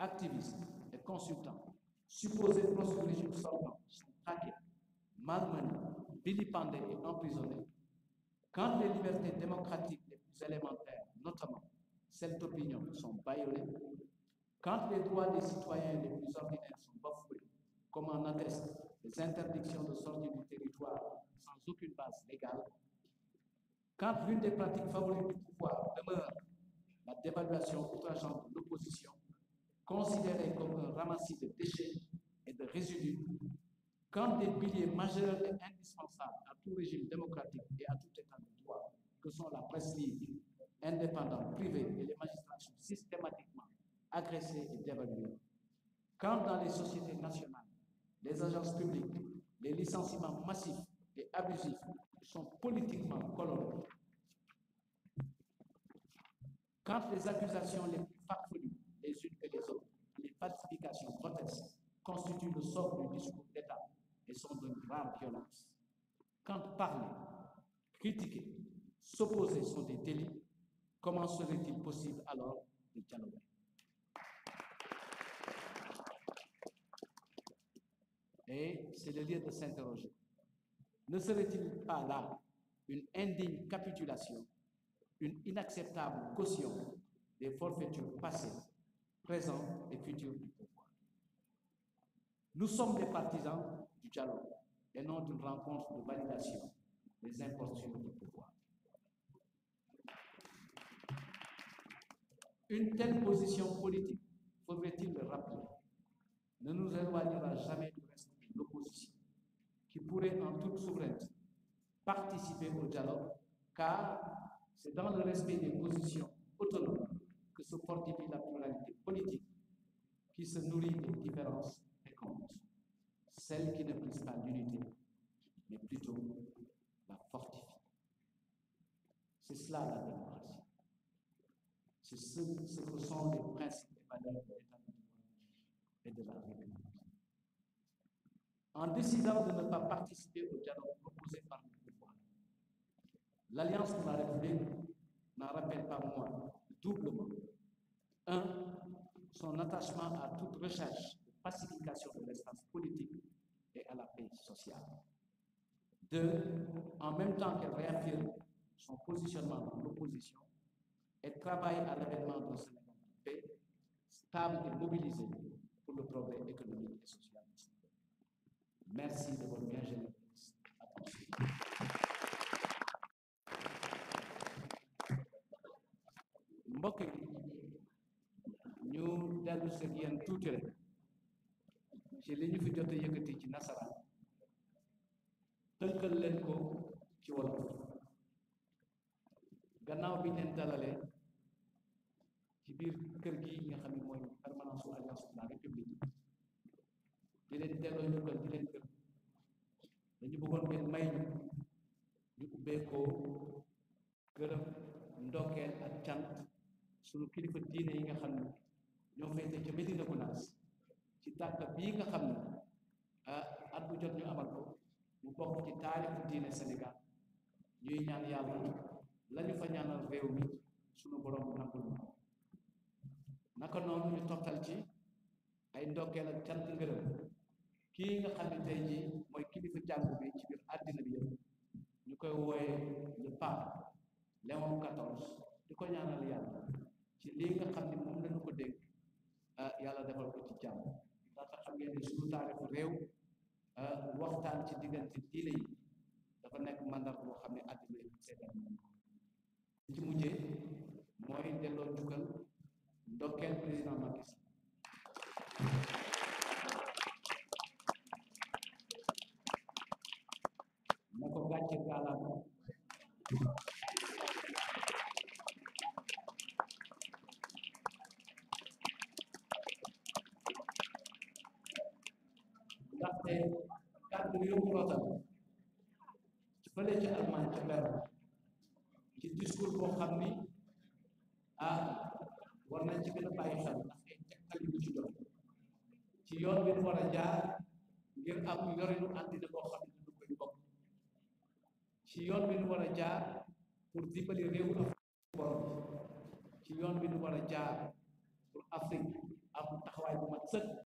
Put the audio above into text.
activistes et consultants, supposés proches du régime sortant, sont traqués, malmenés, vilipendés et emprisonnés, quand les libertés démocratiques les plus élémentaires, notamment celles d'opinion, sont bâillonnées, quand les droits des citoyens les plus ordinaires sont bafoués, comme en attestent les interdictions de sortie du territoire sans aucune base légale, quand l'une des pratiques favorites du pouvoir demeure la dévaluation outrageante de l'opposition, considérée comme un ramassis de déchets et de résidus, quand des piliers majeurs et indispensables à tout régime démocratique et à tout état de droit, que sont la presse libre, indépendante, privée et les magistrats sont systématiquement agressés et dévalués, quand dans les sociétés nationales, les agences publiques, les licenciements massifs et abusifs sont politiquement colorés, quand les accusations les plus farfelues, les unes que les autres, les falsifications grotesques, constituent le socle du discours d'État et sont de grave violence, quand parler, critiquer, s'opposer sont des délits, comment serait-il possible alors de dialoguer? Et c'est le lieu de s'interroger. Ne serait-il pas là une indigne capitulation, une inacceptable caution des forfaitures passées, présentes et futures du pouvoir? Nous sommes des partisans du dialogue et non d'une rencontre de validation des impostures du pouvoir. Une telle position politique, faudrait-il le rappeler, ne nous éloignera jamais du reste de l'opposition, qui pourrait en toute souveraineté participer au dialogue, car c'est dans le respect des positions autonomes que se fortifie la pluralité politique, qui se nourrit des différences et comptes, celle qui ne brise pas l'unité, mais plutôt la fortifie. C'est cela la démocratie. C'est ce que sont les principes et valeurs de l'État de droit et de la République. En décidant de ne pas participer au dialogue proposé par le pouvoir, l'Alliance pour la République n'en rappelle pas moins doublement. Un, son attachement à toute recherche de pacification de l'espace politique et à la paix sociale. Deux, en même temps qu'elle réaffirme son positionnement dans l'opposition, elle travaille à l'avènement d'un Sénégal de paix, stable et mobilisé pour le progrès économique et social. Merci de votre bien généreuse attention. mbokk yi ñu dellu si ak yéen tuuti rek ci li ñu fi jot a yëkkati ci nasaraan tënkal leen ko ci wolof gannaaw bi ñu leen dalalee ci biir kër gi nga xam ne mooy permanence su Alliance pour la République di leen delloo njukkal di leen gërëm dañu bëggoon ngeen may ñu ubbeekoo gërëm ndokkeel ak cant sunu kilifa diine yi nga xam ne ñoo féete ca Médina Gounass ci tàkk bii nga xam ne at bu jot ñu amal ko mu bokk ci taarixu diine Sénégal ñuy ñaan yàlla la ñu fa ñaanal réew mi sunu borom nangul ma naka noonu ñu toftal ci ay ndokkeel ak cant ngërëm kii nga xam ne tey jii mooy kilifa jàngu bi ci biir àddina bi yëpp ñu koy wooyee le pape Léon XIV di ko ñaanal yàlla ci lii nga xam ne moom lañu ko dégg yàlla defal ko ci jàmm ndaxte xam ngeen ne suñu taarixu réew waxtaan ci diggante diine yi dafa nekk mandar boo xam ne àddina yi seetaan nañ ko ci mujjee mooy delloo njukkal ndokkeel président Macky Sall na ko gàcce gaalaama ndaxte kàddu yu mu rotal fële ca Allemagne ca Berlin ci discours boo xam ni war nañ ci gën a bàyyi xel ndax ay tegtal yu ci doon ci yoon bi ñu war a jaar ngir am yorinu àddina boo xam ne dañu koy bokk ci yoon bi ñu war a jaar pour dimbali réewu Afrique borom ci yoon bi ñu war a jaar pour Afrique am taxaw sëkk